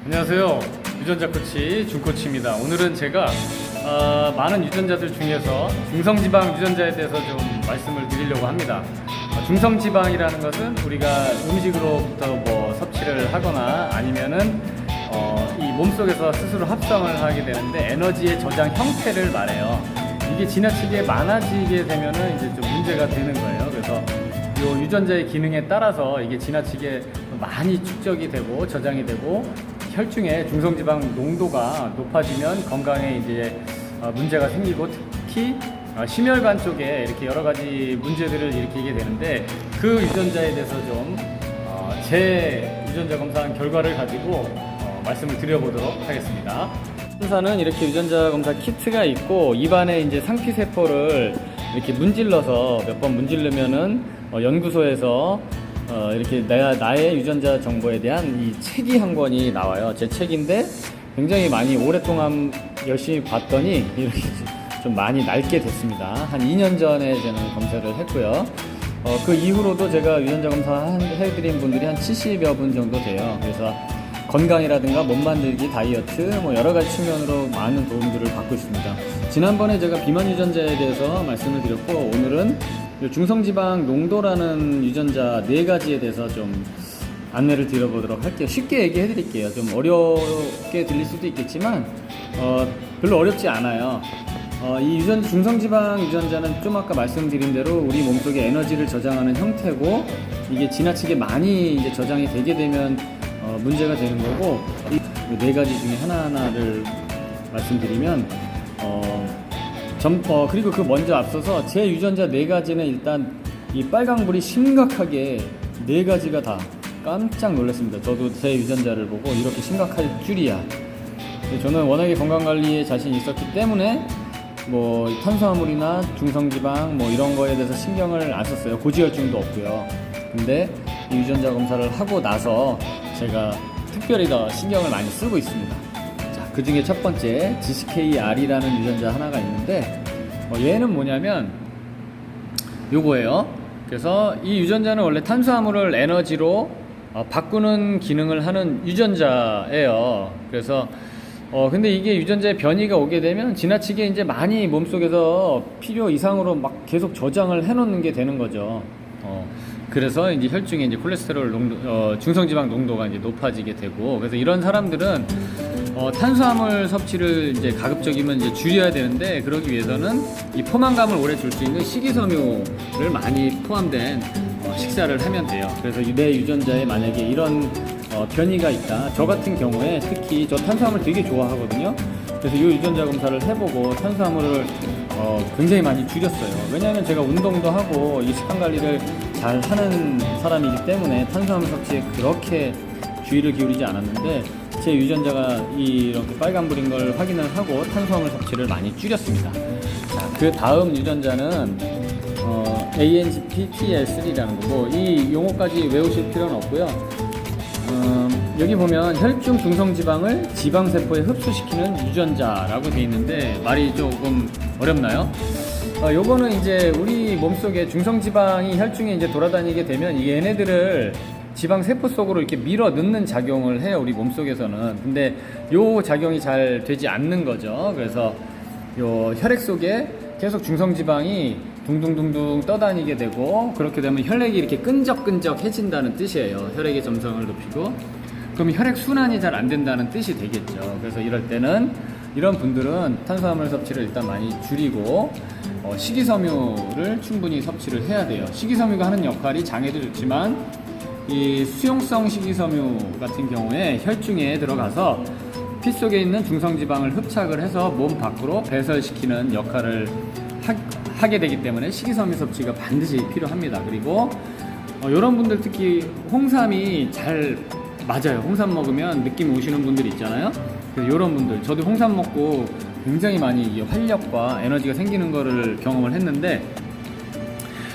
안녕하세요. 유전자 코치 준코치입니다. 오늘은 제가 많은 유전자들 중에서 중성지방 유전자에 대해서 좀 말씀을 드리려고 합니다. 중성지방이라는 것은 우리가 음식으로부터 뭐 섭취를 하거나 아니면은 이 몸속에서 스스로 합성을 하게 되는데 에너지의 저장 형태를 말해요. 이게 지나치게 많아지게 되면은 이제 좀 문제가 되는 거예요. 그래서 요 유전자의 기능에 따라서 이게 지나치게 많이 축적이 되고 저장이 되고 혈중의 중성지방 농도가 높아지면 건강에 이제 문제가 생기고 특히 심혈관 쪽에 이렇게 여러 가지 문제들을 일으키게 되는데 그 유전자에 대해서 좀 제 유전자 검사한 결과를 가지고 말씀을 드려보도록 하겠습니다. 순사는 이렇게 유전자 검사 키트가 있고 입안에 이제 상피세포를 이렇게 문질러서 몇 번 문지르면은 연구소에서 이렇게 나의 유전자 정보에 대한 이 책이 한 권이 나와요. 제 책인데 굉장히 많이 오랫동안 열심히 봤더니 이렇게 좀 많이 낡게 됐습니다. 한 2년 전에 저는 검사를 했고요. 그 이후로도 제가 유전자 검사 해드린 분들이 한 70여 분 정도 돼요. 그래서 건강이라든가 몸 만들기, 다이어트, 뭐 여러 가지 측면으로 많은 도움들을 받고 있습니다. 지난번에 제가 비만 유전자에 대해서 말씀을 드렸고, 오늘은 중성지방 농도라는 유전자 4가지에 대해서 좀 안내를 드려보도록 할게요. 쉽게 얘기해 드릴게요. 좀 어렵게 들릴 수도 있겠지만, 별로 어렵지 않아요. 이 중성지방 유전자는 좀 아까 말씀드린 대로 우리 몸속에 에너지를 저장하는 형태고, 이게 지나치게 많이 이제 저장이 되게 되면 문제가 되는 거고, 이 4가지 중에 하나하나를 말씀드리면, 그리고 그 먼저 앞서서 제 유전자 4가지는 일단 이 빨강불이 심각하게 4가지가 다 깜짝 놀랐습니다. 저도 제 유전자를 보고 이렇게 심각할 줄이야. 저는 워낙에 건강관리에 자신이 있었기 때문에 뭐 탄수화물이나 중성지방 뭐 이런 거에 대해서 신경을 안 썼어요. 고지혈증도 없고요. 근데 이 유전자 검사를 하고 나서 제가 특별히 더 신경을 많이 쓰고 있습니다. 자, 그 중에 첫 번째 GCKR이라는 유전자 하나가 있는데 얘는 뭐냐면 요거예요. 그래서 이 유전자는 원래 탄수화물을 에너지로 바꾸는 기능을 하는 유전자예요. 그래서 근데 이게 유전자의 변이가 오게 되면 지나치게 이제 많이 몸속에서 필요 이상으로 막 계속 저장을 해놓는 게 되는 거죠. 그래서 이제 혈중에 이제 콜레스테롤 농도, 중성지방 농도가 이제 높아지게 되고, 그래서 이런 사람들은 탄수화물 섭취를 이제 가급적이면 이제 줄여야 되는데, 그러기 위해서는 이 포만감을 오래 줄 수 있는 식이섬유를 많이 포함된 식사를 하면 돼요. 그래서 내 유전자에 만약에 이런 변이가 있다. 저 같은 경우에 특히 저 탄수화물 되게 좋아하거든요. 그래서 이 유전자 검사를 해보고 탄수화물을 굉장히 많이 줄였어요. 왜냐하면 제가 운동도 하고 이 식단 관리를 잘 하는 사람이기 때문에 탄수화물 섭취에 그렇게 주의를 기울이지 않았는데, 제 유전자가 이렇게 빨간불인 걸 확인을 하고 탄수화물 섭취를 많이 줄였습니다. 자, 그 다음 유전자는 ANGPTL3라는 거고, 이 용어까지 외우실 필요는 없고요. 여기 보면 혈중 중성지방을 지방세포에 흡수시키는 유전자라고 되어 있는데 말이 조금 어렵나요? 요거는 이제 우리 몸속에 중성지방이 혈중에 이제 돌아다니게 되면 이 얘네들을 지방세포 속으로 이렇게 밀어 넣는 작용을 해요, 우리 몸속에서는. 근데 요 작용이 잘 되지 않는 거죠. 그래서 요 혈액 속에 계속 중성지방이 둥둥둥둥 떠다니게 되고, 그렇게 되면 혈액이 이렇게 끈적끈적해진다는 뜻이에요. 혈액의 점성을 높이고, 그럼 혈액 순환이 잘 안 된다는 뜻이 되겠죠. 그래서 이럴 때는 이런 분들은 탄수화물 섭취를 일단 많이 줄이고 식이섬유를 충분히 섭취를 해야 돼요. 식이섬유가 하는 역할이 장에도 좋지만 이 수용성 식이섬유 같은 경우에 혈중에 들어가서 피 속에 있는 중성지방을 흡착을 해서 몸 밖으로 배설시키는 역할을 하게 되기 때문에 식이섬유 섭취가 반드시 필요합니다. 그리고 이런 분들 특히 홍삼이 잘 맞아요. 홍삼 먹으면 느낌 오시는 분들 있잖아요. 그래서 이런 분들, 저도 홍삼 먹고 굉장히 많이 활력과 에너지가 생기는 거를 경험을 했는데,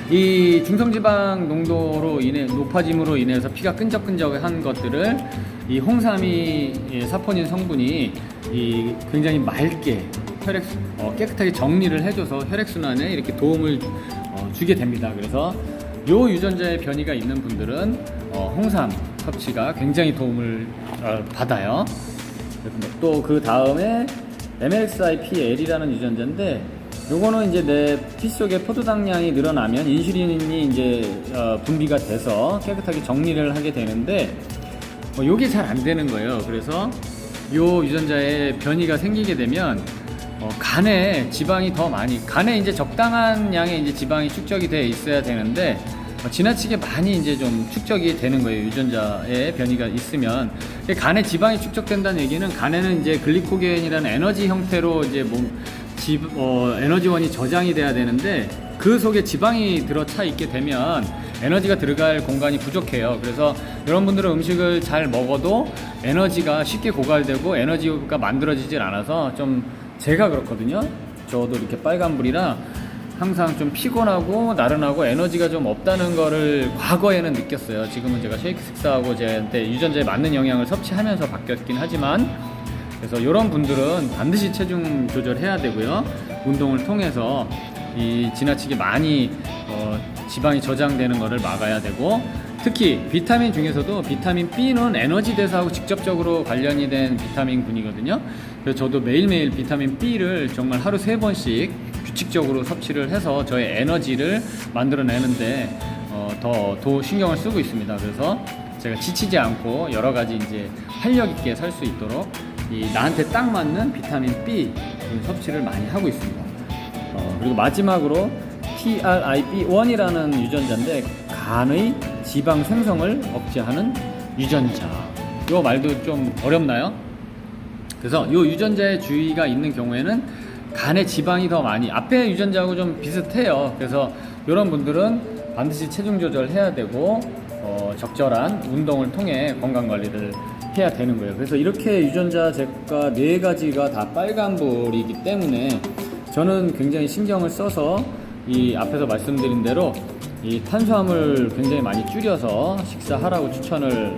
이 중성지방 농도로 높아짐으로 인해서 피가 끈적끈적한 것들을 이 홍삼이 사포닌 성분이 굉장히 맑게 혈액 깨끗하게 정리를 해줘서 혈액순환에 이렇게 도움을 주게 됩니다. 그래서 요 유전자의 변이가 있는 분들은 홍삼 섭취가 굉장히 도움을 받아요. 또 그 다음에 MLXIPL이라는 유전자인데, 요거는 이제 내 피 속의 포도당량이 늘어나면 인슐린이 이제 분비가 돼서 깨끗하게 정리를 하게 되는데, 요게 잘 안 되는 거예요. 그래서 요 유전자에 변이가 생기게 되면 간에 지방이 더 많이, 간에 이제 적당한 양의 이제 지방이 축적이 돼 있어야 되는데 지나치게 많이 이제 좀 축적이 되는 거예요. 유전자에 변이가 있으면. 간에 지방이 축적된다는 얘기는, 간에는 이제 글리코겐이라는 에너지 형태로 이제 에너지원이 저장이 돼야 되는데, 그 속에 지방이 들어차 있게 되면 에너지가 들어갈 공간이 부족해요. 그래서 여러분들은 음식을 잘 먹어도 에너지가 쉽게 고갈되고 에너지가 만들어지질 않아서, 좀 제가 그렇거든요. 저도 이렇게 빨간불이라 항상 좀 피곤하고 나른하고 에너지가 좀 없다는 거를 과거에는 느꼈어요. 지금은 제가 쉐이크 식사하고 제한테 유전자에 맞는 영양을 섭취하면서 바뀌었긴 하지만, 그래서 이런 분들은 반드시 체중 조절해야 되고요. 운동을 통해서 이 지나치게 많이 지방이 저장되는 것을 막아야 되고, 특히 비타민 중에서도 비타민 B는 에너지 대사하고 직접적으로 관련이 된 비타민군이거든요. 그래서 저도 매일매일 비타민 B를 정말 하루 3번씩 규칙적으로 섭취를 해서 저의 에너지를 만들어내는데 더 신경을 쓰고 있습니다. 그래서 제가 지치지 않고 여러 가지 이제 활력 있게 살 수 있도록 나한테 딱 맞는 비타민 B 섭취를 많이 하고 있습니다. 그리고 마지막으로 TRIB1이라는 유전자인데, 간의 지방 생성을 억제하는 유전자. 이 말도 좀 어렵나요? 그래서 이 유전자의 주의가 있는 경우에는 간에 지방이 더 많이, 앞에 유전자하고 좀 비슷해요. 그래서 이런 분들은 반드시 체중 조절해야 되고 적절한 운동을 통해 건강관리를 해야 되는 거예요. 그래서 이렇게 유전자 제가 4가지가 다 빨간불이기 때문에 저는 굉장히 신경을 써서 이 앞에서 말씀드린 대로 이 탄수화물 굉장히 많이 줄여서 식사하라고 추천을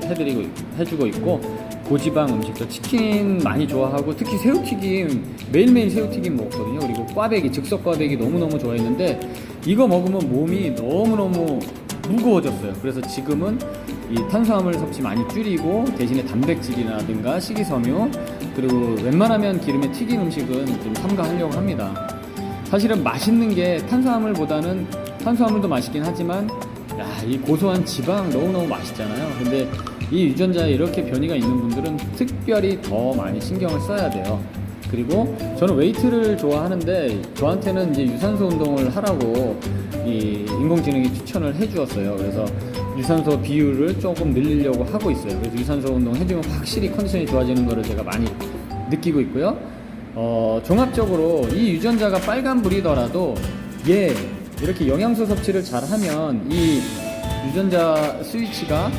해주고 있고, 고지방 음식도 치킨 많이 좋아하고, 특히 새우튀김, 매일매일 새우튀김 먹거든요. 그리고 꽈배기, 즉석 꽈배기 너무너무 좋아했는데, 이거 먹으면 몸이 너무너무 무거워졌어요. 그래서 지금은 이 탄수화물 섭취 많이 줄이고, 대신에 단백질이라든가 식이섬유, 그리고 웬만하면 기름에 튀긴 음식은 좀 삼가하려고 합니다. 사실은 맛있는 게 탄수화물도 맛있긴 하지만, 이 고소한 지방 너무너무 맛있잖아요. 근데 이 유전자에 이렇게 변이가 있는 분들은 특별히 더 많이 신경을 써야 돼요. 그리고 저는 웨이트를 좋아하는데, 저한테는 이제 유산소 운동을 하라고 이 인공지능이 추천을 해주었어요. 그래서 유산소 비율을 조금 늘리려고 하고 있어요. 그래서 유산소 운동 해주면 확실히 컨디션이 좋아지는 거를 제가 많이 느끼고 있고요. 종합적으로 이 유전자가 빨간불이더라도 이렇게 영양소 섭취를 잘하면 이 유전자 스위치가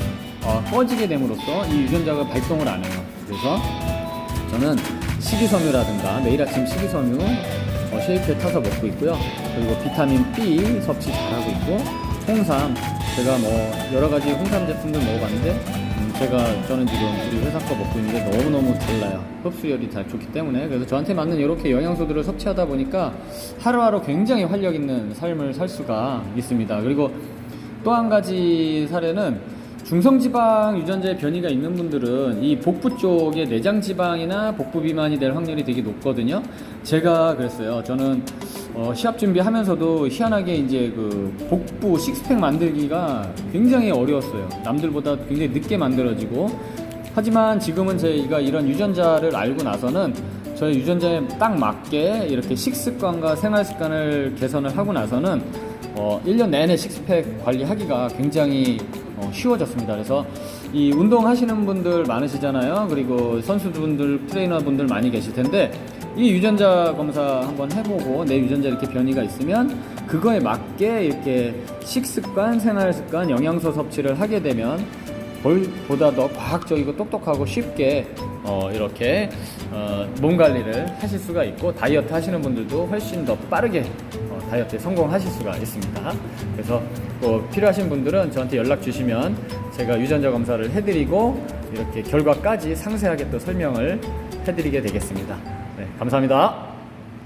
꺼지게 됨으로써 이 유전자가 발동을 안 해요. 그래서 저는 식이섬유라든가 매일 아침 식이섬유 쉐이크에 타서 먹고 있고요. 그리고 비타민 B 섭취 잘하고 있고, 홍삼, 제가 여러 가지 홍삼 제품들 먹어봤는데, 저는 지금 우리 회사 거 먹고 있는데 너무너무 달라요. 흡수율이 잘 좋기 때문에. 그래서 저한테 맞는 이렇게 영양소들을 섭취하다 보니까 하루하루 굉장히 활력 있는 삶을 살 수가 있습니다. 그리고 또 한 가지 사례는, 중성지방 유전자의 변이가 있는 분들은 이 복부 쪽에 내장지방이나 복부 비만이 될 확률이 되게 높거든요. 제가 그랬어요. 저는 시합 준비하면서도 희한하게 이제 그 복부 식스팩 만들기가 굉장히 어려웠어요. 남들보다 굉장히 늦게 만들어지고, 하지만 지금은 제가 이런 유전자를 알고 나서는 저의 유전자에 딱 맞게 이렇게 식습관과 생활습관을 개선을 하고 나서는 1년 내내 식스팩 관리하기가 굉장히 쉬워졌습니다. 그래서 이 운동하시는 분들 많으시잖아요. 그리고 선수분들, 트레이너분들 많이 계실 텐데, 이 유전자 검사 한번 해보고 내 유전자 이렇게 변이가 있으면 그거에 맞게 이렇게 식습관, 생활습관, 영양소 섭취를 하게 되면 보다 더 과학적이고 똑똑하고 쉽게 이렇게 몸 관리를 하실 수가 있고, 다이어트 하시는 분들도 훨씬 더 빠르게 다이어트에 성공하실 수가 있습니다. 그래서 또 필요하신 분들은 저한테 연락 주시면 제가 유전자 검사를 해드리고 이렇게 결과까지 상세하게 또 설명을 해드리게 되겠습니다. 네, 감사합니다.